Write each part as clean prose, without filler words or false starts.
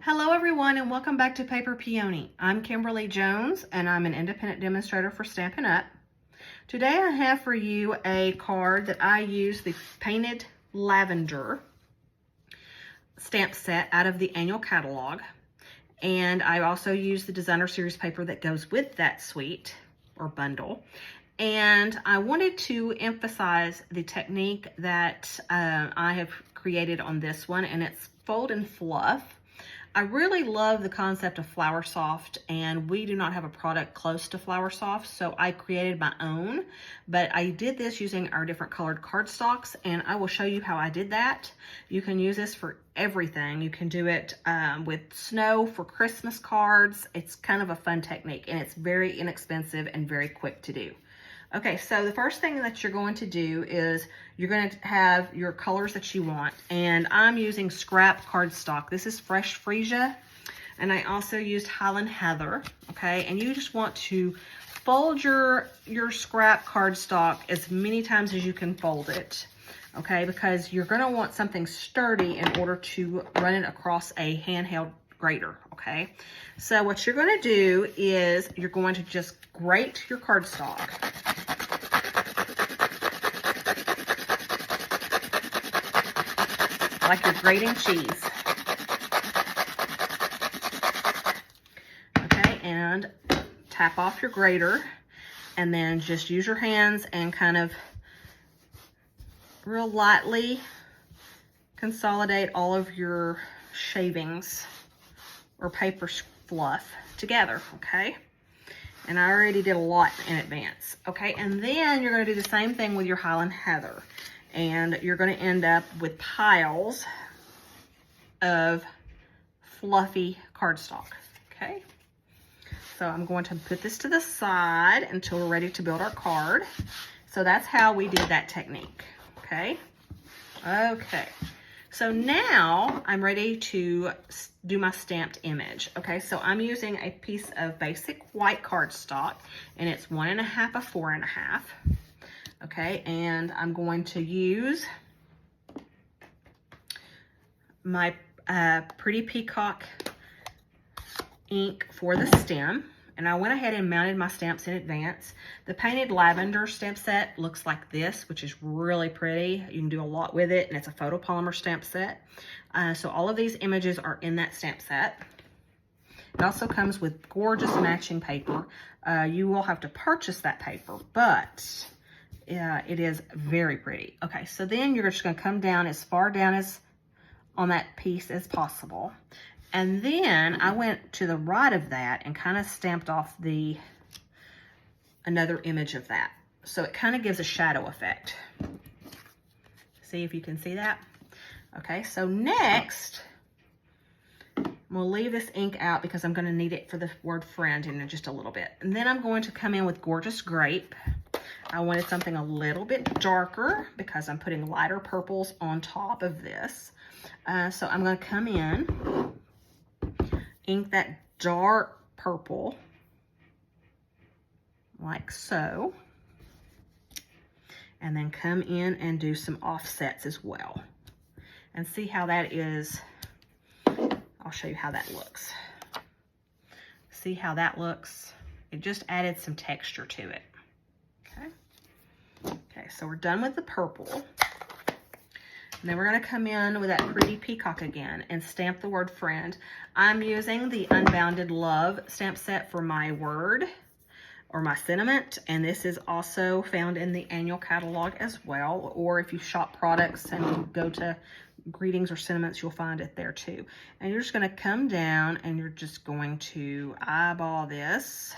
Hello everyone and welcome back to Paper Peony. I'm Kimberly Jones and I'm an independent demonstrator for Stampin' Up. Today I have for you a card that I use the painted lavender stamp set out of the annual catalog. And I also use the designer series paper that goes with that suite or bundle. And I wanted to emphasize the technique that I have created on this one, and it's fold and fluff. I really love the concept of Flower Soft, and we do not have a product close to Flower Soft, so I created my own, but I did this using our different colored cardstocks, and I will show you how I did that. You can use this for everything. You can do it with snow for Christmas cards. It's kind of a fun technique, and it's very inexpensive and very quick to do. Okay, so the first thing that you're going to do is you're going to have your colors that you want, and I'm using scrap cardstock. This is Fresh Freesia, and I also used Highland Heather, okay? And you just want to fold your scrap cardstock as many times as you can fold it, okay? Because you're going to want something sturdy in order to run it across a handheld grater, okay? So what you're going to do is you're going to just grate your cardstock. Like you're grating cheese. Okay, and tap off your grater, and then just use your hands and kind of real lightly consolidate all of your shavings or paper fluff together, okay? And I already did a lot in advance, okay? And then you're gonna do the same thing with your Highland Heather. And you're gonna end up with piles of fluffy cardstock, okay? So I'm going to put this to the side until we're ready to build our card. So that's how we did that technique, okay? Okay, so now I'm ready to do my stamped image, okay? So I'm using a piece of basic white cardstock, and it's 1.5 by 4.5. Okay, and I'm going to use my Pretty Peacock ink for the stem, and I went ahead and mounted my stamps in advance. The painted lavender stamp set looks like this, which is really pretty. You can do a lot with it, and it's a photopolymer stamp set. So all of these images are in that stamp set. It also comes with gorgeous matching paper. You will have to purchase that paper, but yeah, it is very pretty. Okay, so then you're just gonna come down as far down as on that piece as possible. And then I went to the right of that and kind of stamped off another image of that. So it kind of gives a shadow effect. See if you can see that? Okay, so next, we'll leave this ink out because I'm gonna need it for the word friend in just a little bit. And then I'm going to come in with Gorgeous Grape. I wanted something a little bit darker because I'm putting lighter purples on top of this. So I'm going to come in, ink that dark purple, like so, and then come in and do some offsets as well. And see how that is. I'll show you how that looks. See how that looks? It just added some texture to it. Okay, so we're done with the purple. And then we're gonna come in with that Pretty Peacock again and stamp the word friend. I'm using the Unbounded Love stamp set for my word or my sentiment. And this is also found in the annual catalog as well. Or if you shop products and you go to greetings or sentiments, you'll find it there too. And you're just gonna come down and you're just going to eyeball this.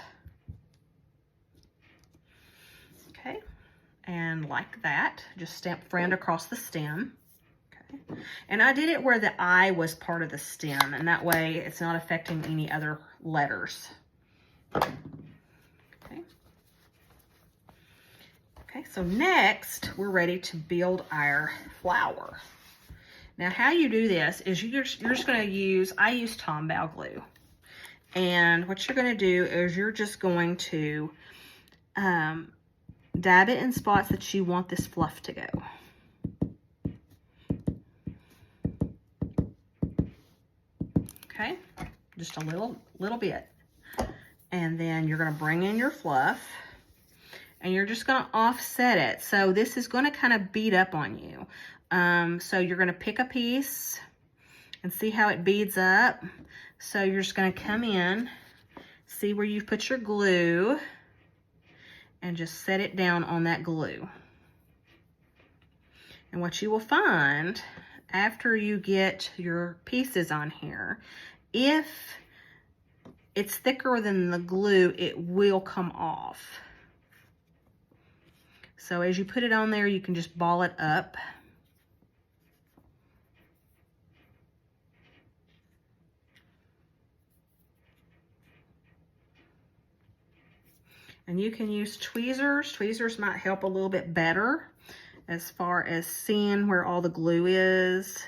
Okay. And like that, just stamp friend across the stem. Okay. And I did it where the I was part of the stem, and that way it's not affecting any other letters. Okay. Okay, so next we're ready to build our flower. Now how you do this is you're just gonna use, I use Tombow glue. And what you're gonna do is you're just going to dab it in spots that you want this fluff to go. okay? Just a little bit. And then you're gonna bring in your fluff and you're just gonna offset it. So this is gonna kind of bead up on you. So you're gonna pick a piece and see how it beads up. So you're just gonna come in, see where you've put your glue, and just set it down on that glue. And what you will find after you get your pieces on here, if it's thicker than the glue, it will come off. So as you put it on there, you can just ball it up. And you can use tweezers. Tweezers might help a little bit better as far as seeing where all the glue is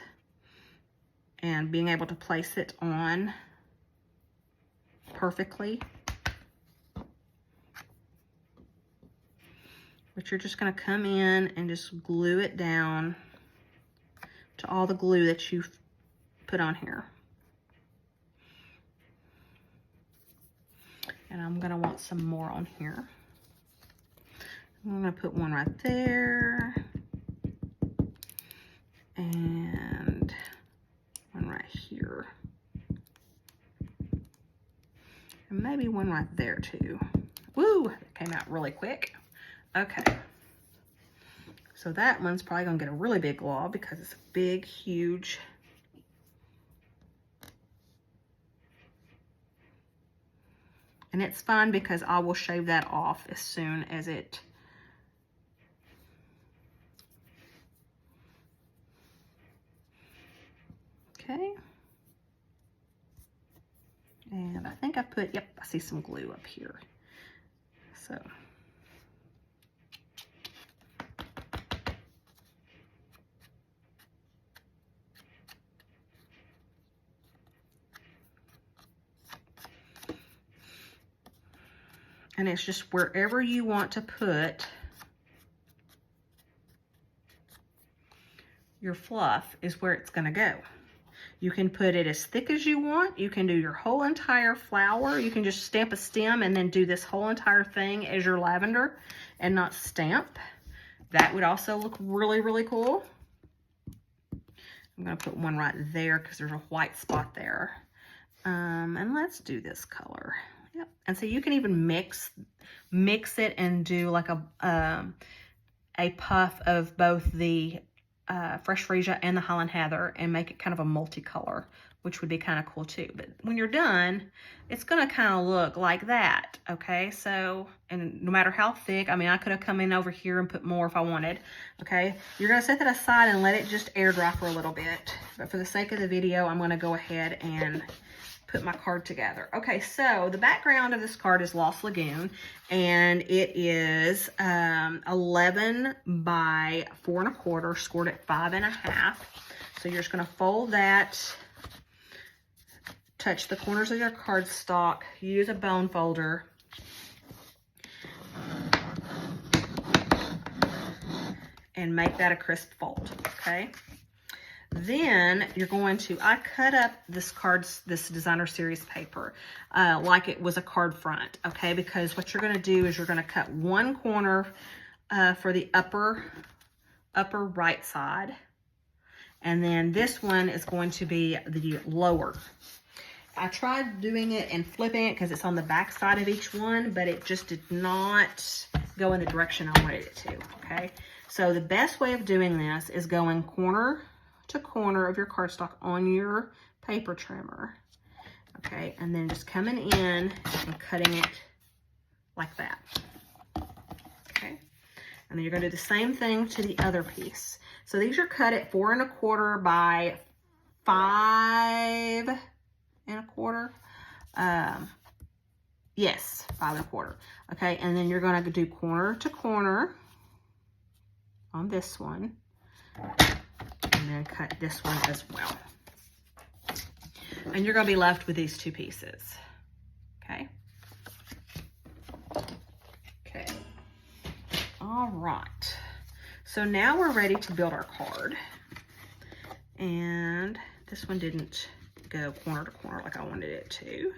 and being able to place it on perfectly. But you're just gonna come in and just glue it down to all the glue that you've put on here. And I'm gonna want some more on here. I'm gonna put one right there. And one right here. And maybe one right there too. Woo, that came out really quick. Okay. So that one's probably gonna get a really big glob because it's big, huge. And it's fun because I will shave that off as soon as it okay. And I think I put, yep, I see some glue up here. So. And it's just wherever you want to put your fluff is where it's gonna go. You can put it as thick as you want. You can do your whole entire flower. You can just stamp a stem and then do this whole entire thing as your lavender and not stamp. That would also look really, really cool. I'm gonna put one right there because there's a white spot there. And let's do this color. Yep. And so you can even mix it and do like a puff of both the Fresh Freesia and the Highland Heather and make it kind of a multicolor, which would be kind of cool too. But when you're done, it's gonna kind of look like that, okay? So, and no matter how thick, I mean, I could have come in over here and put more if I wanted, okay? You're gonna set that aside and let it just air dry for a little bit. But for the sake of the video, I'm gonna go ahead and put my card together. Okay, so the background of this card is Lost Lagoon, and it is 11 by 4 1/4, scored at 5 1/2. So you're just gonna fold that, touch the corners of your cardstock, use a bone folder, and make that a crisp fold, okay? Then you're going to, I cut up this designer series paper like it was a card front, okay? Because what you're gonna do is you're gonna cut one corner for the upper right side. And then this one is going to be the lower. I tried doing it and flipping it because it's on the back side of each one, but it just did not go in the direction I wanted it to, okay? So the best way of doing this is going corner to corner of your cardstock on your paper trimmer, okay? And then just coming in and cutting it like that, okay? And then you're gonna do the same thing to the other piece. So these are cut at 4 1/4 by 5 1/4. Yes, 5 1/4, okay? And then you're gonna do corner to corner on this one. And then cut this one as well. And you're gonna be left with these two pieces, okay? Okay, all right. So now we're ready to build our card. And this one didn't go corner to corner like I wanted it to.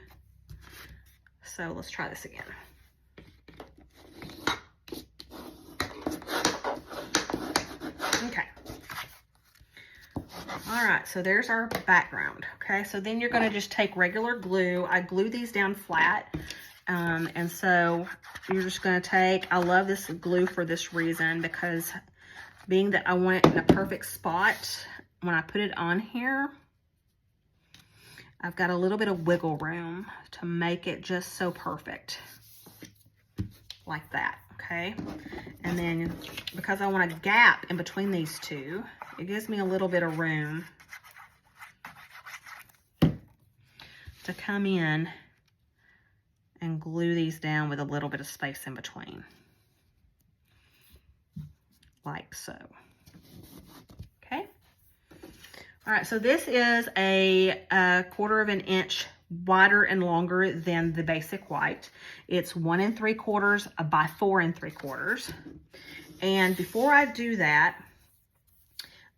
So let's try this again. Okay. All right, so there's our background. Okay, so then you're gonna just take regular glue. I glue these down flat. And so you're just gonna take, I love this glue for this reason, because being that I want it in a perfect spot, when I put it on here, I've got a little bit of wiggle room to make it just so perfect, like that, okay? And then because I want a gap in between these two, it gives me a little bit of room to come in and glue these down with a little bit of space in between, like so. Okay. All right, so this is a 1/4 of an inch wider and longer than the basic white. It's 1 3/4 by 4 3/4. And before I do that,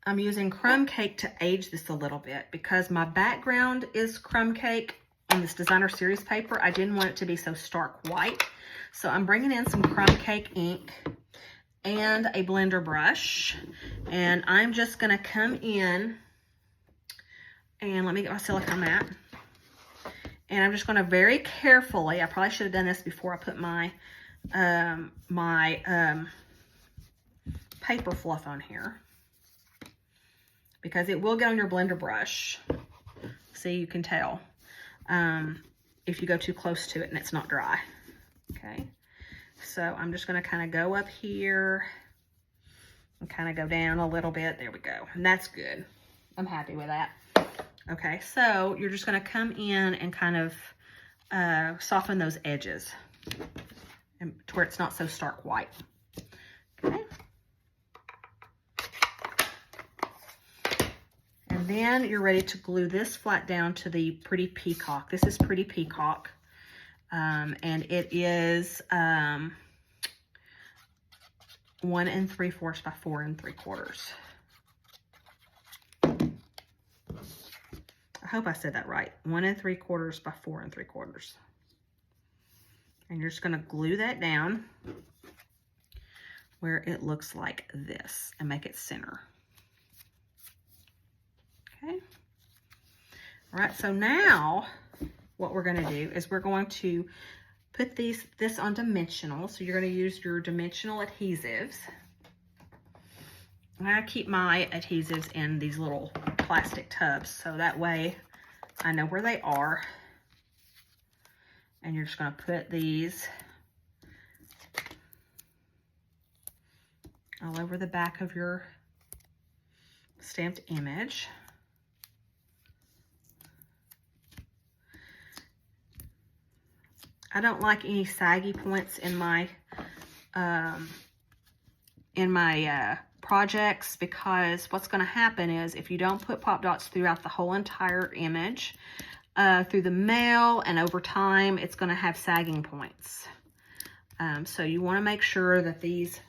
I'm using crumb cake to age this a little bit, because my background is crumb cake on this designer series paper. I didn't want it to be so stark white. So I'm bringing in some crumb cake ink and a blender brush. And I'm just gonna come in, and let me get my silicone mat. And I'm just gonna very carefully, I probably should have done this before I put my, paper fluff on here, because it will get on your blender brush. See, you can tell if you go too close to it and it's not dry. Okay, so I'm just going to kind of go up here and kind of go down a little bit. There we go, and that's good. I'm happy with that. Okay, so you're just going to come in and kind of soften those edges and to where it's not so stark white. Okay. And then you're ready to glue this flat down to the Pretty Peacock. This is Pretty Peacock, and it is 1 3/4 by 4 3/4. I hope I said that right. 1 3/4 by 4 3/4. And you're just going to glue that down where it looks like this and make it center. Okay. All right, so now what we're going to do is we're going to put this on dimensional. So you're going to use your dimensional adhesives. I keep my adhesives in these little plastic tubs, so that way I know where they are. And you're just going to put these all over the back of your stamped image. I don't like any saggy points in my projects, because what's going to happen is if you don't put pop dots throughout the whole entire image, through the mail and over time, it's going to have sagging points. So you want to make sure that these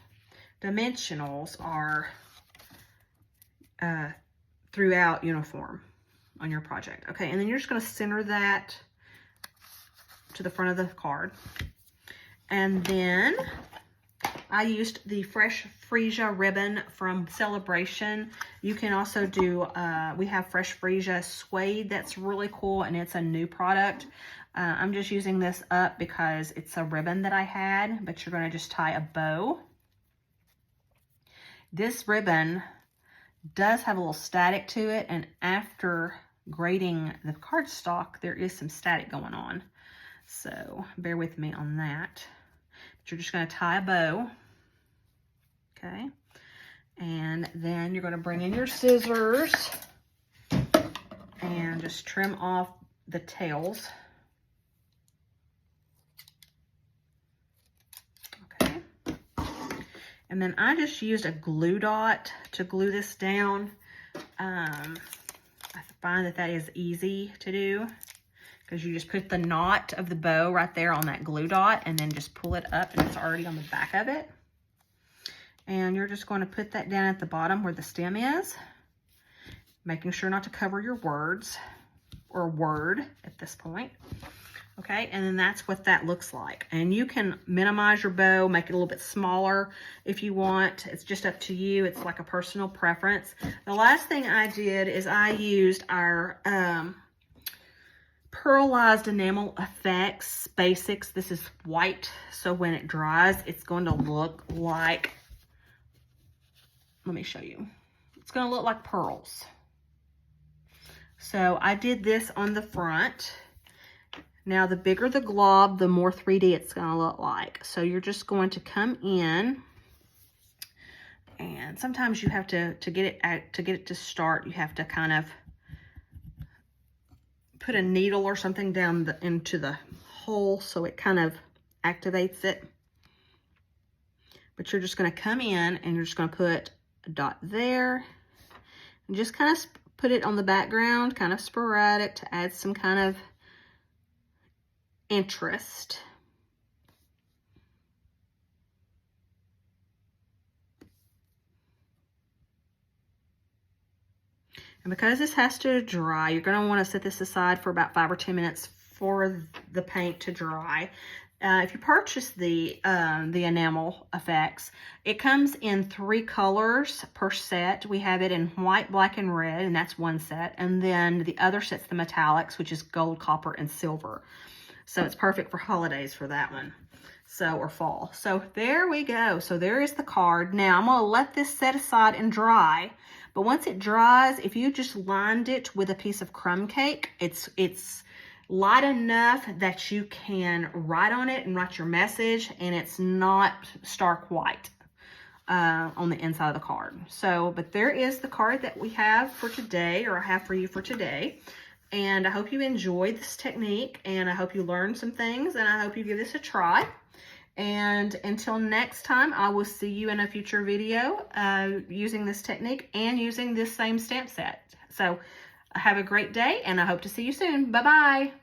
dimensionals are throughout uniform on your project. Okay, and then you're just going to center that to the front of the card. And then I used the Fresh Freesia ribbon from Celebration. You can also do, we have Fresh Freesia suede that's really cool, and it's a new product. I'm just using this up because it's a ribbon that I had, but you're going to just tie a bow. This ribbon does have a little static to it, and after grading the cardstock, there is some static going on. So bear with me on that. But you're just going to tie a bow. Okay. And then you're going to bring in your scissors and just trim off the tails. Okay. And then I just used a glue dot to glue this down. I find that is easy to do, because you just put the knot of the bow right there on that glue dot and then just pull it up, and it's already on the back of it. And you're just going to put that down at the bottom where the stem is, making sure not to cover your words. or word at this point. Okay, and then that's what that looks like. And you can minimize your bow, make it a little bit smaller if you want. It's just up to you. It's like a personal preference. The last thing I did is I used our Pearlized Enamel Effects Basics. This is white, so when it dries, it's going to look like, let me show you. It's going to look like pearls. So I did this on the front. Now, the bigger the glob, the more 3D it's going to look like. So you're just going to come in, and sometimes you have to get it to start, you have to kind of put a needle or something down into the hole so it kind of activates it. But you're just going to come in and you're just going to put a dot there and just kind of put it on the background, kind of sporadic to add some kind of interest. And because this has to dry, you're going to want to set this aside for about 5 or 10 minutes for the paint to dry. If you purchase the enamel effects, it comes in 3 colors per set. We have it in white, black, and red, and that's one set. And then the other set's the metallics, which is gold, copper, and silver. So it's perfect for holidays for that one. So, or fall. So there we go. So there is the card. Now I'm going to let this set aside and dry. But once it dries, if you just lined it with a piece of crumb cake, it's light enough that you can write on it and write your message, and it's not stark white on the inside of the card. So, but there is the card that we have for today, or I have for you for today. And I hope you enjoyed this technique, and I hope you learned some things, and I hope you give this a try. And until next time, I will see you in a future video using this technique and using this same stamp set. So have a great day, and I hope to see you soon. Bye-bye.